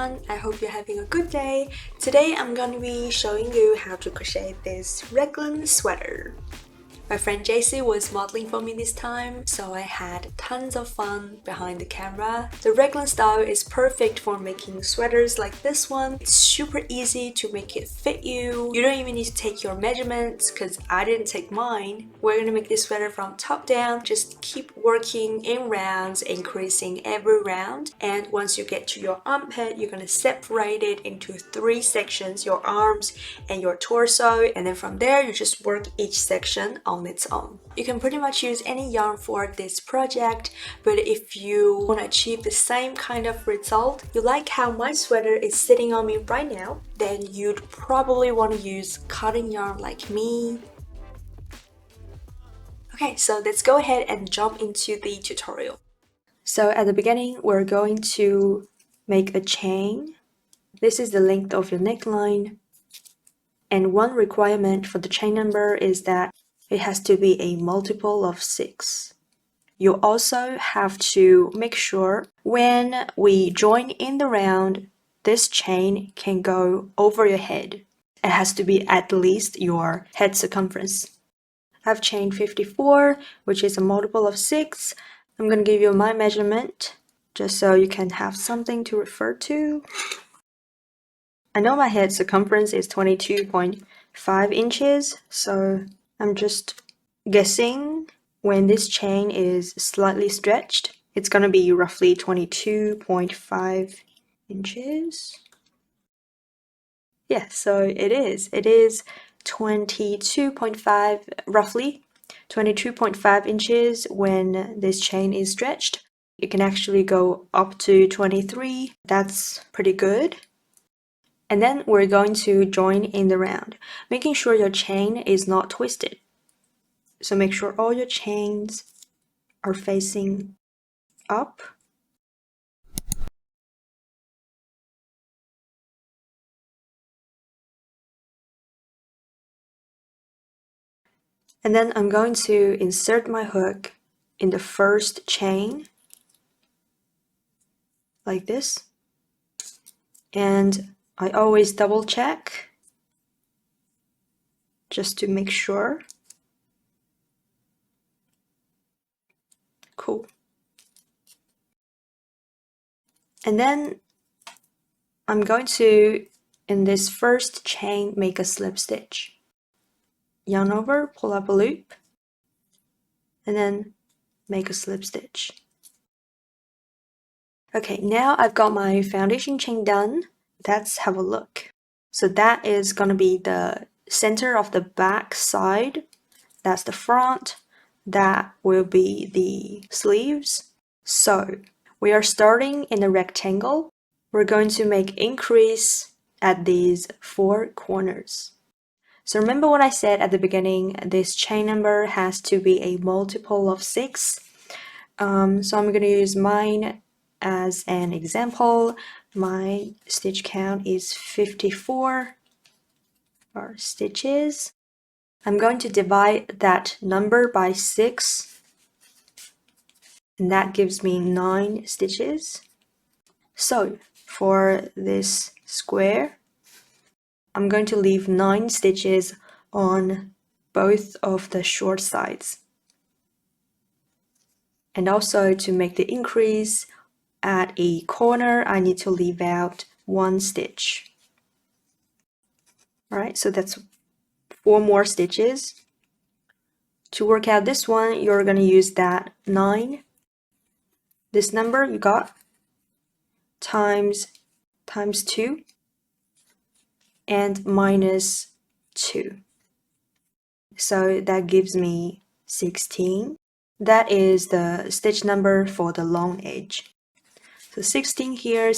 everyone, I hope you're having a good day. Today I'm going to be showing you how to crochet this raglan sweater. My friend JC was modeling for me this time, so I had tons of fun behind the camera. The raglan style is perfect for making sweaters like this one. It's super easy to make it fit you. You don't even need to take your measurements because I didn't take mine. We're gonna make this sweater from top down. Just keep working in rounds, increasing every round. And once you get to your armpit, you're gonna separate it into 3 sections, your arms and your torso. And then from there, you just work each section on its own. You can pretty much use any yarn for this project, but if you want to achieve the same kind of result, you like how my sweater is sitting on me right now, then you'd probably want to use cotton yarn like me. Okay, so let's go ahead and jump into the tutorial. So at the beginning, we're going to make a chain. This is the length of your neckline. And one requirement for the chain number is that it has to be a multiple of 6. You also have to make sure when we join in the round, this chain can go over your head. It has to be at least your head circumference. I've chained 54, which is a multiple of 6. I'm going to give you my measurement just so you can have something to refer to. I know my head circumference is 22.5 inches, so I'm just guessing when this chain is slightly stretched, it's gonna be roughly 22.5 inches. Yeah, so it is. It is 22.5, roughly 22.5 inches when this chain is stretched. It can actually go up to 23. That's pretty good. And then we're going to join in the round, making sure your chain is not twisted. So make sure all your chains are facing up. And then I'm going to insert my hook in the first chain, like this. And I always double check just to make sure. Cool. And then I'm going to, in this first chain, make a slip stitch. Yarn over, pull up a loop, and then make a slip stitch. Okay, now I've got my foundation chain done. Let's have a look. So that is gonna be the center of the back side. That's the front. That will be the sleeves. So we are starting in a rectangle. We're going to make increase at these 4 corners. So remember what I said at the beginning, this chain number has to be a multiple of 6. So I'm going to use mine as an example. My stitch count is 54 stitches. I'm going to divide that number by 6, and that gives me 9 stitches. So for this square, I'm going to leave 9 stitches on both of the short sides. And also to make the increase at a corner, I need to leave out 1 stitch. Alright, so that's 4 more stitches. To work out this one, you're going to use that 9, this number you got, times 2, and minus 2. So that gives me 16. That is the stitch number for the long edge. So 16 here,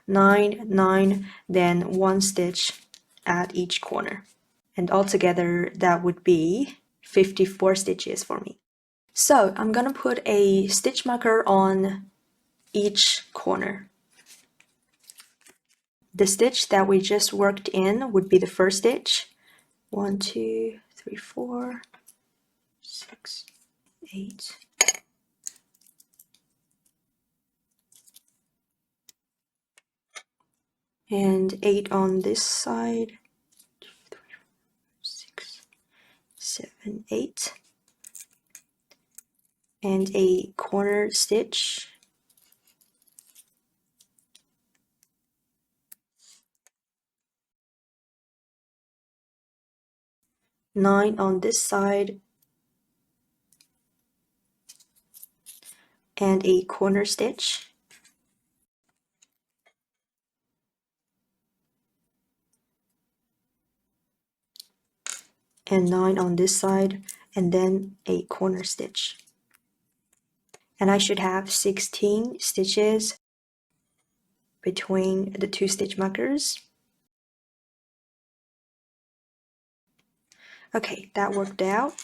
9, 9, then 1 stitch at each corner. And altogether that would be 54 stitches for me. So I'm gonna put a stitch marker on each corner. The stitch that we just worked in would be the first stitch. 1, 2, 3, 4, 6, 8. and 8 on this side, 2, 3, 4, 6, 7, 8, and a corner stitch, nine on this side, and a corner stitch, and 9 on this side, and then a corner stitch. And I should have 16 stitches between the 2 stitch markers. Okay, that worked out.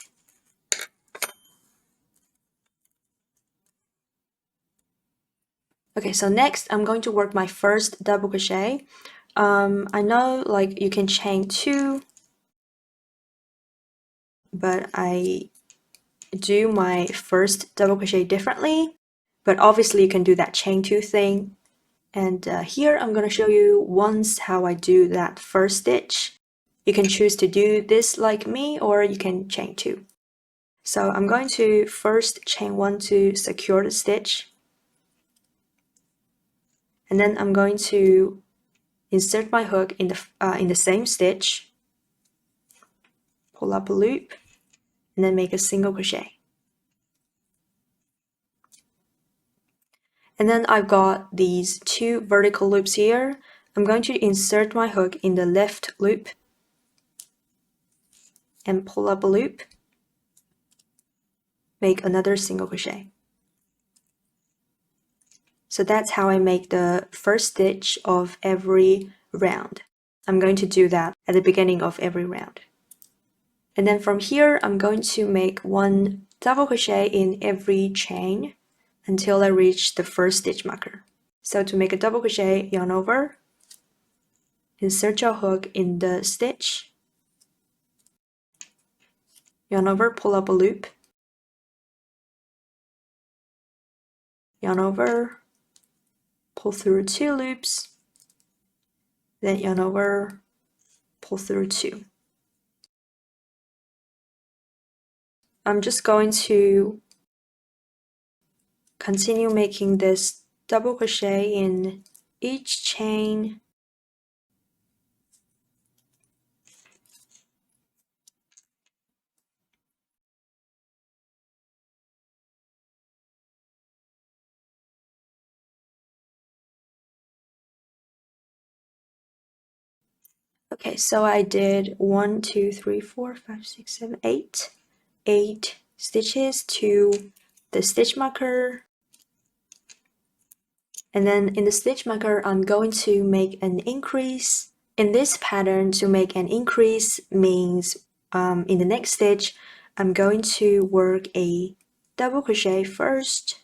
Okay, so next I'm going to work my first double crochet. I know like you can chain 2, but I do my first double crochet differently. But obviously you can do that chain 2 thing. And here I'm going to show you once how I do that first stitch. You can choose to do this like me, or you can chain 2. So I'm going to first chain 1 to secure the stitch. And then I'm going to insert my hook in the same stitch, pull up a loop, and then make a single crochet. And then I've got these 2 vertical loops here. I'm going to insert my hook in the left loop and pull up a loop, make another single crochet. So that's how I make the first stitch of every round. I'm going to do that at the beginning of every round. And then from here, I'm going to make 1 double crochet in every chain until I reach the first stitch marker. So to make a double crochet, yarn over, insert your hook in the stitch, yarn over, pull up a loop, yarn over, pull through 2 loops, then yarn over, pull through 2. I'm just going to continue making this double crochet in each chain. Okay, so I did 1, 2, 3, 4, 5, 6, 7, 8 stitches to the stitch marker. And then in the stitch marker, I'm going to make an increase. In this pattern, to make an increase means in the next stitch, I'm going to work a double crochet first.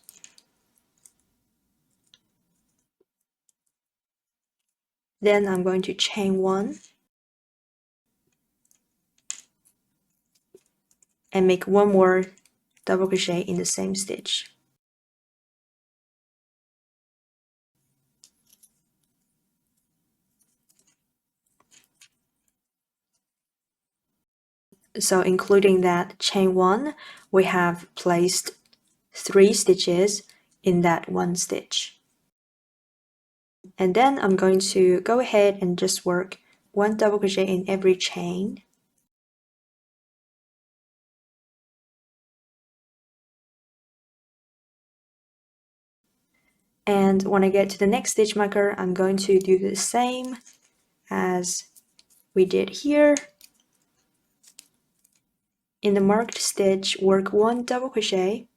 Then I'm going to chain 1 and make 1 more double crochet in the same stitch. So including that chain 1, we have placed 3 stitches in that 1 stitch. And then I'm going to go ahead and just work 1 double crochet in every chain. And when I get to the next stitch marker, I'm going to do the same as we did here. In the marked stitch, work 1 double crochet,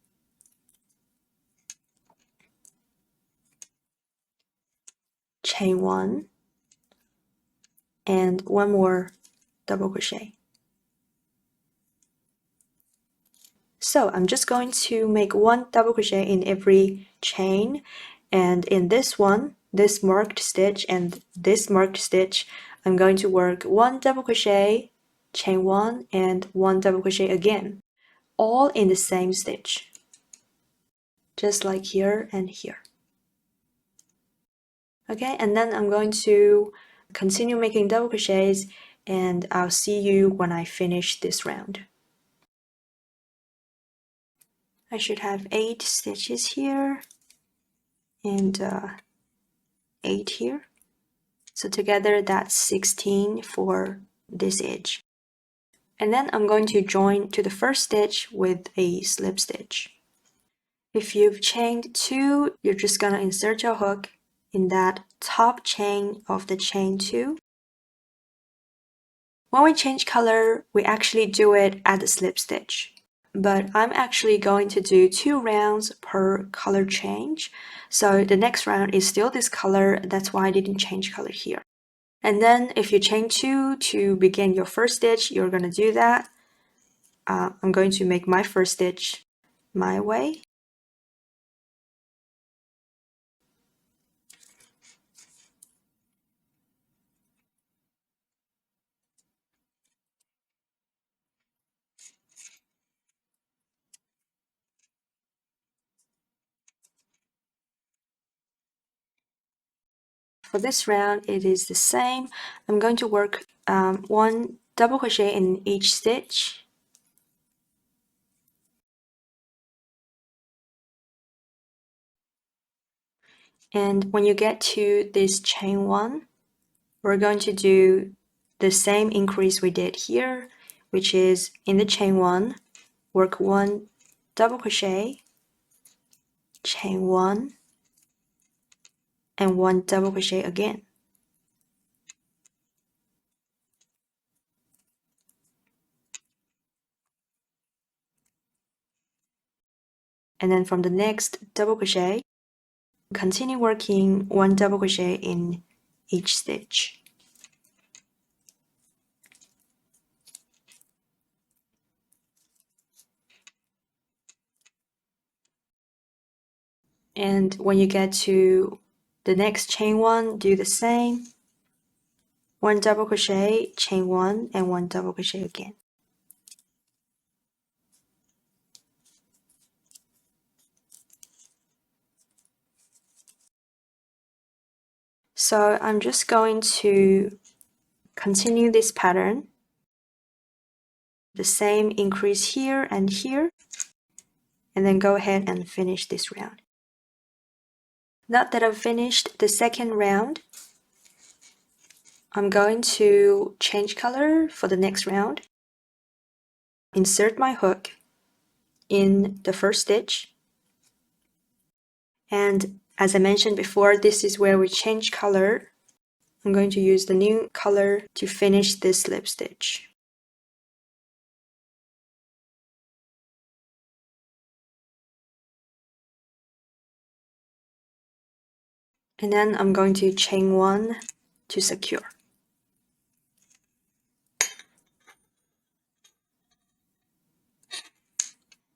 chain 1, and 1 more double crochet. So I'm just going to make 1 double crochet in every chain, and in this one, this marked stitch and this marked stitch, I'm going to work 1 double crochet, chain 1, and 1 double crochet again, all in the same stitch, just like here and here. Okay, and then I'm going to continue making double crochets, and I'll see you when I finish this round. I should have 8 stitches here and 8 here. So together that's 16 for this edge. And then I'm going to join to the first stitch with a slip stitch. If you've chained 2, you're just gonna insert your hook in that top chain of the chain 2. When we change color, we actually do it at the slip stitch. But I'm actually going to do 2 rounds per color change. So the next round is still this color, that's why I didn't change color here. And then if you chain 2 to begin your first stitch, you're gonna do that. I'm going to make my first stitch my way. For this round, it is the same. I'm going to work 1 double crochet in each stitch. And when you get to this chain 1, we're going to do the same increase we did here, which is in the chain 1, work 1 double crochet, chain 1, and 1 double crochet again. And then from the next double crochet, continue working 1 double crochet in each stitch. And when you get to the next chain 1, do the same. 1 double crochet, chain 1, and 1 double crochet again. So I'm just going to continue this pattern, the same increase here and here, and then go ahead and finish this round. Now that I've finished the second round, I'm going to change color for the next round. Insert my hook in the first stitch, and as I mentioned before, this is where we change color. I'm going to use the new color to finish this slip stitch. And then I'm going to chain 1 to secure.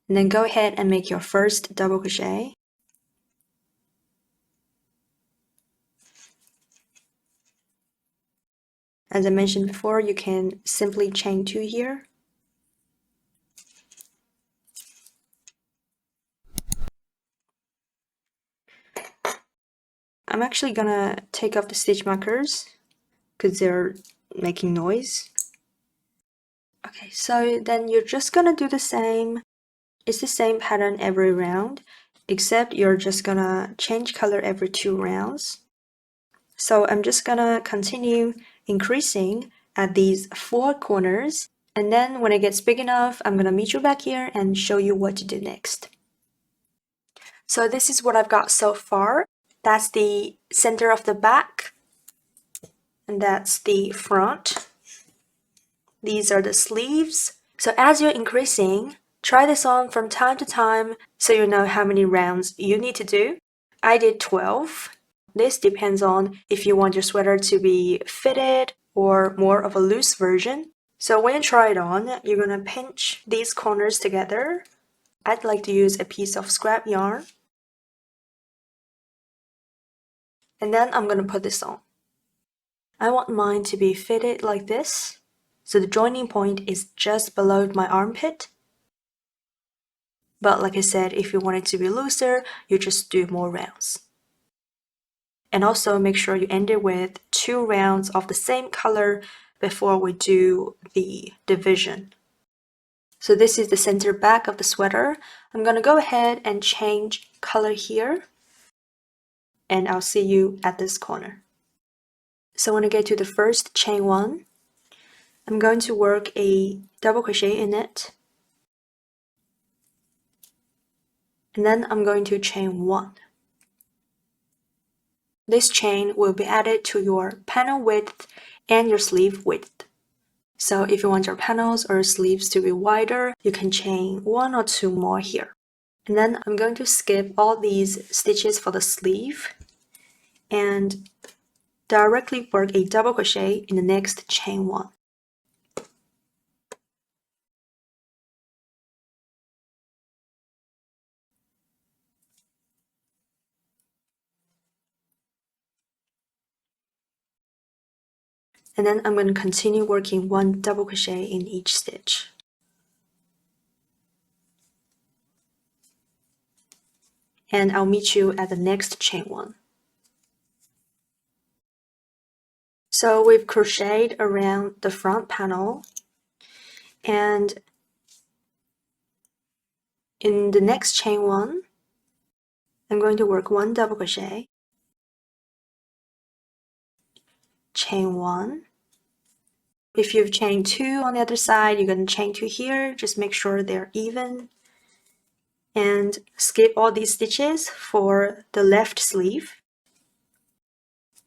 And then go ahead and make your first double crochet. As I mentioned before, you can simply chain 2 here. I'm actually gonna take off the stitch markers because they're making noise. Okay, so then you're just gonna do the same. It's the same pattern every round, except you're just gonna change color every 2 rounds. So I'm just gonna continue increasing at these 4 corners, and then when it gets big enough, I'm gonna meet you back here and show you what to do next. So this is what I've got so far. That's the center of the back, and that's the front. These are the sleeves. So as you're increasing, try this on from time to time so you know how many rounds you need to do. I did 12. This depends on if you want your sweater to be fitted or more of a loose version. So when you try it on, you're gonna pinch these corners together. I'd like to use a piece of scrap yarn. And then I'm gonna put this on. I want mine to be fitted like this. So the joining point is just below my armpit. But like I said, if you want it to be looser, you just do more rounds. And also make sure you end it with 2 rounds of the same color before we do the division. So this is the center back of the sweater. I'm gonna go ahead and change color here, and I'll see you at this corner. So when I get to the first chain 1, I'm going to work a double crochet in it, and then I'm going to chain 1. This chain will be added to your panel width and your sleeve width. So if you want your panels or sleeves to be wider, you can chain 1 or 2 more here. And then I'm going to skip all these stitches for the sleeve and directly work a double crochet in the next chain 1. And then I'm going to continue working 1 double crochet in each stitch. And I'll meet you at the next chain 1. So we've crocheted around the front panel, and in the next chain 1, I'm going to work 1 double crochet, chain 1. If you've chained 2 on the other side, you're going to chain 2 here. Just make sure they're even. And skip all these stitches for the left sleeve.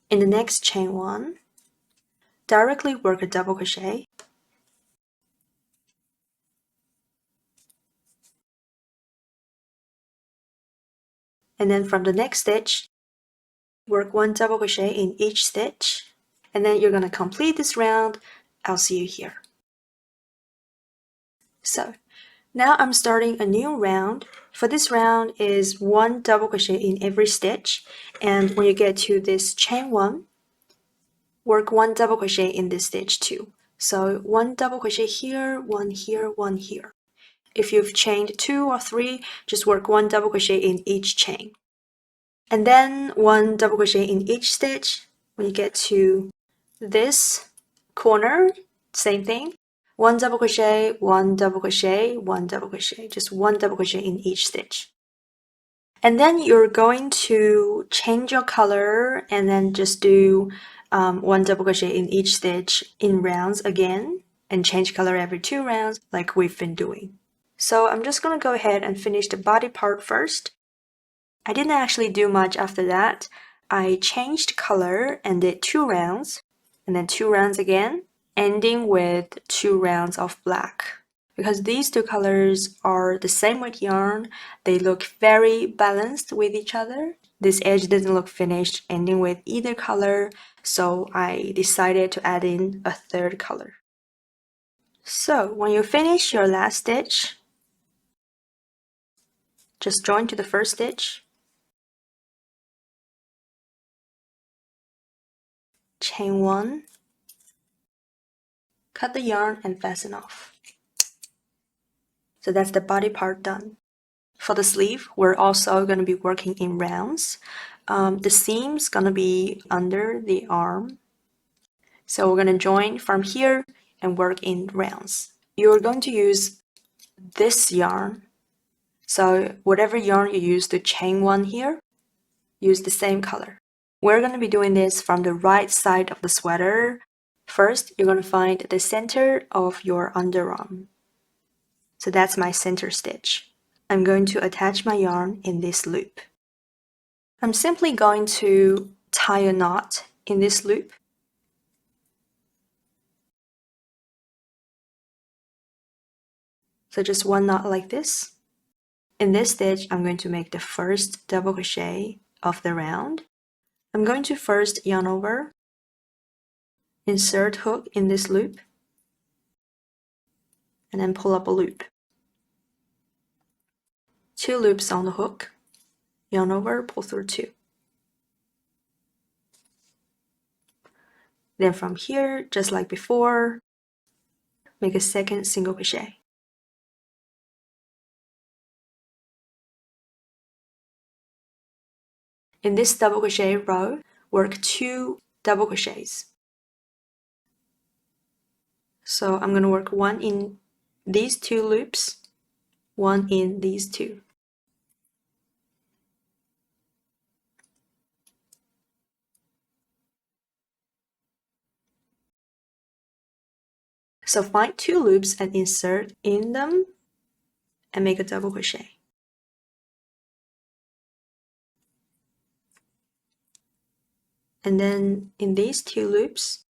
In the next chain 1, directly work a double crochet. And then from the next stitch, work 1 double crochet in each stitch. And then you're going to complete this round. I'll see you here. So now I'm starting a new round. For this round is 1 double crochet in every stitch, and when you get to this chain 1, work 1 double crochet in this stitch too. So 1 double crochet here, 1 here, 1 here. If you've chained 2 or 3, just work 1 double crochet in each chain. And then 1 double crochet in each stitch. When you get to this corner, same thing. 1 double crochet, 1 double crochet, 1 double crochet, just 1 double crochet in each stitch. And then you're going to change your color and then just do 1 double crochet in each stitch in rounds again, and change color every 2 rounds like we've been doing. So I'm just going to go ahead and finish the body part first. I didn't actually do much after that. I changed color and did 2 rounds, and then 2 rounds again, ending with 2 rounds of black. Because these 2 colors are the same weight yarn, they look very balanced with each other. This edge doesn't look finished ending with either color, so I decided to add in a 3rd color. So when you finish your last stitch, just join to the first stitch, chain 1, cut the yarn and fasten off. So that's the body part done. For the sleeve, we're also going to be working in rounds. The seam's going to be under the arm. So we're going to join from here and work in rounds. You're going to use this yarn. So whatever yarn you use to chain 1 here, use the same color. We're going to be doing this from the right side of the sweater. First, you're going to find the center of your underarm. So that's my center stitch. I'm going to attach my yarn in this loop. I'm simply going to tie a knot in this loop. So just 1 knot like this. In this stitch, I'm going to make the first double crochet of the round. I'm going to first yarn over, insert hook in this loop, and then pull up a loop. 2 loops on the hook, yarn over, pull through 2. Then from here, just like before, make a 2nd single crochet. In this double crochet row, work 2 double crochets. So I'm going to work 1 in these 2 loops, 1 in these 2. So find 2 loops and insert in them and make a double crochet. And then in these 2 loops,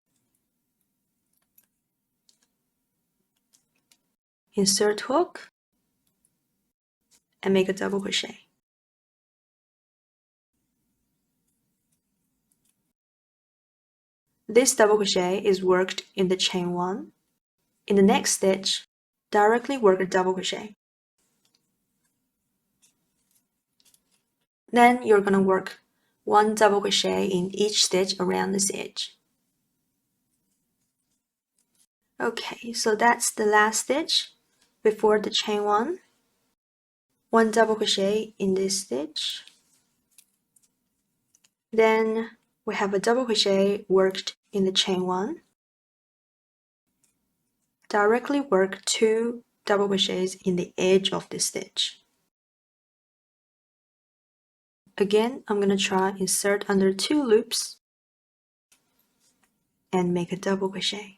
insert hook and make a double crochet. This double crochet is worked in the chain 1. In the next stitch, directly work a double crochet. Then you're going to work 1 double crochet in each stitch around this edge. Okay, so that's the last stitch before the chain 1. 1 double crochet in this stitch. Then we have a double crochet worked in the chain 1. Directly work 2 double crochets in the edge of the stitch. Again, I'm going to try insert under 2 loops and make a double crochet.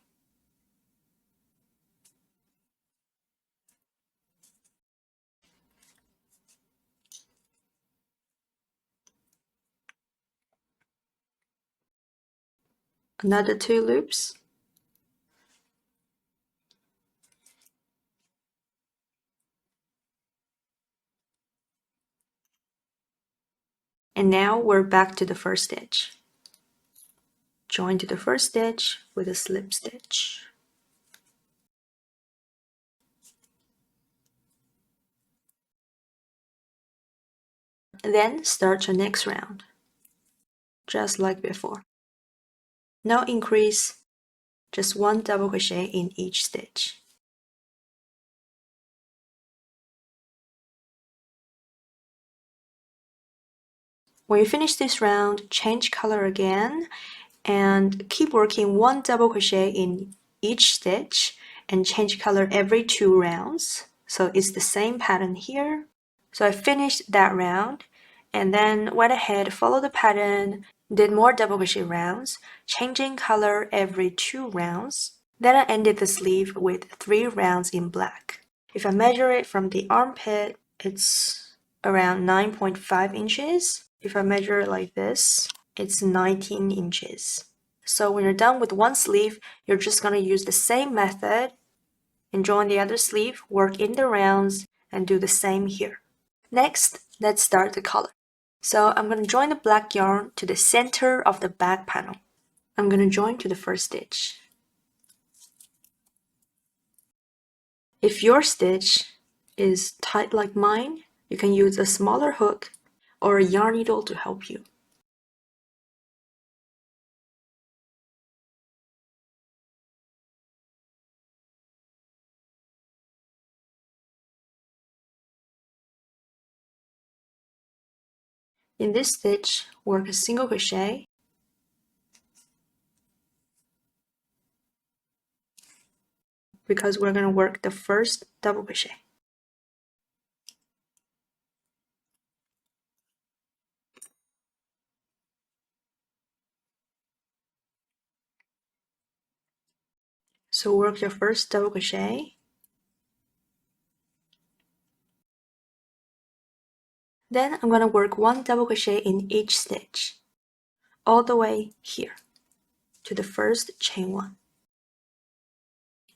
Another 2 loops. And now we're back to the first stitch. Join to the first stitch with a slip stitch. Then start your next round, just like before. Now increase just 1 double crochet in each stitch. When you finish this round, change color again and keep working 1 double crochet in each stitch and change color every 2 rounds. So it's the same pattern here. So I finished that round and then went ahead, follow the pattern, did more double crochet rounds, changing color every 2 rounds. Then I ended the sleeve with 3 rounds in black. If I measure it from the armpit, it's around 9.5 inches. If I measure it like this, it's 19 inches. So when you're done with one sleeve, you're just going to use the same method and join the other sleeve, work in the rounds, and do the same here. Next, let's start the color. So I'm going to join the black yarn to the center of the back panel. I'm going to join to the first stitch. If your stitch is tight like mine, you can use a smaller hook or a yarn needle to help you. In this stitch, work a single crochet because we're going to work the first double crochet. So work your first double crochet. Then I'm going to work 1 double crochet in each stitch, all the way here to the first chain 1.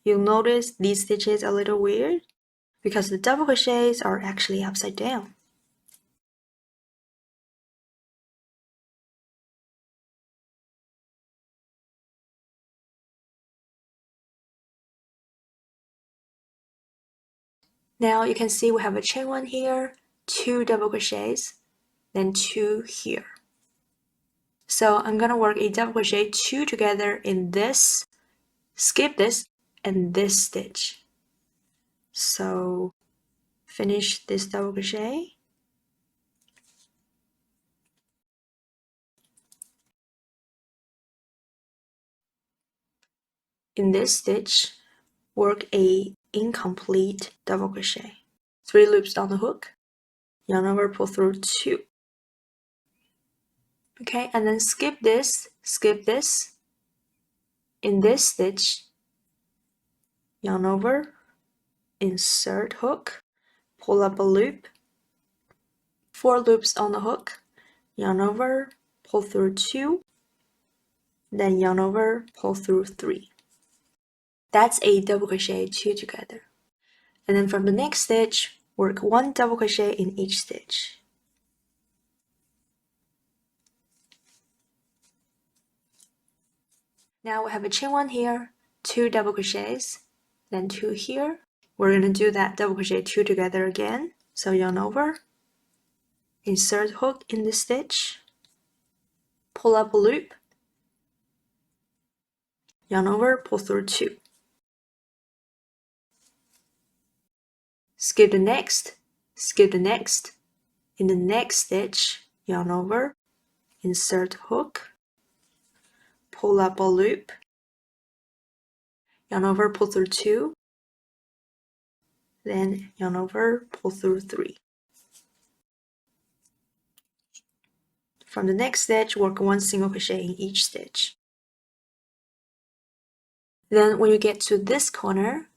You'll notice these stitches are a little weird because the double crochets are actually upside down. Now you can see we have a chain 1 here, 2 double crochets, then 2 here. So I'm going to work a double crochet 2 together in this, skip this, and this stitch. So finish this double crochet, in this stitch, work a incomplete double crochet. 3 loops on the hook, yarn over, pull through 2. Okay, and then skip this. In this stitch, yarn over, insert hook, pull up a loop, 4 loops on the hook, yarn over, pull through 2, then yarn over, pull through 3. That's a double crochet 2 together. And then from the next stitch, work 1 double crochet in each stitch. Now we have a chain 1 here, 2 double crochets, then 2 here. We're going to do that double crochet 2 together again. So yarn over, insert hook in the stitch, pull up a loop, yarn over, pull through 2. Skip the next. In the next stitch, yarn over, insert hook, pull up a loop, yarn over, pull through 2, then yarn over, pull through 3. From the next stitch, work 1 single crochet in each stitch. Then when you get to this corner,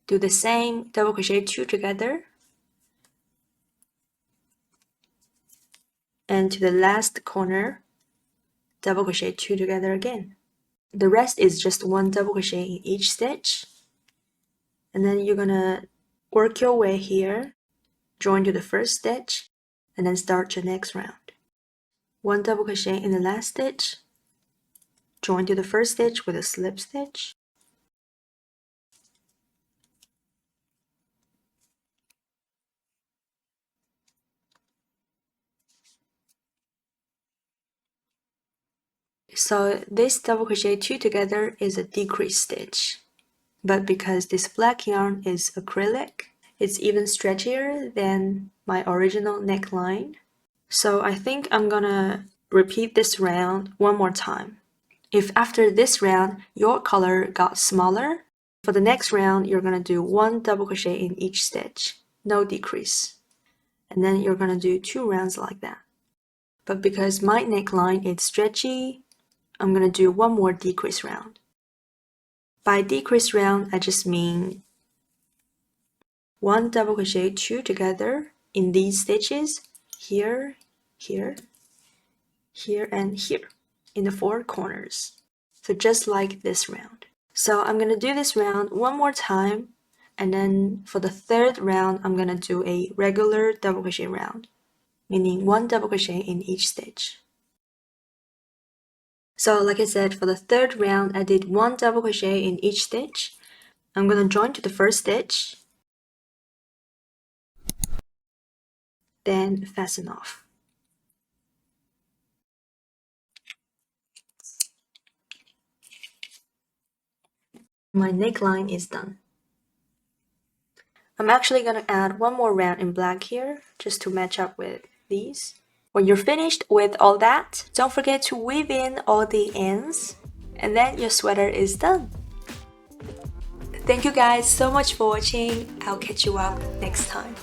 do the same double crochet 2 together, and to the last corner, double crochet 2 together again. The rest is just 1 double crochet in each stitch, and then you're gonna work your way here, join to the first stitch, and then start your next round. 1 double crochet in the last stitch, join to the first stitch with a slip stitch, so this double crochet 2 together is a decrease stitch, but because this black yarn is acrylic, it's even stretchier than my original neckline. So I think I'm gonna repeat this round 1 more time. If after this round your color got smaller, for the next round you're gonna do 1 double crochet in each stitch, no decrease. And then you're gonna do 2 rounds like that. But because my neckline is stretchy, I'm gonna do 1 more decrease round. By decrease round, I just mean 1 double crochet 2 together in these stitches, here, here, here, and here, in the 4 corners. So just like this round. So I'm gonna do this round 1 more time, and then for the 3rd round, I'm gonna do a regular double crochet round, meaning 1 double crochet in each stitch. So like I said, for the 3rd round, I did 1 double crochet in each stitch. I'm gonna join to the first stitch, then fasten off. My neckline is done. I'm actually gonna add 1 more round in black here, just to match up with these. When you're finished with all that, don't forget to weave in all the ends, and then your sweater is done. Thank you guys so much for watching. I'll catch you up next time.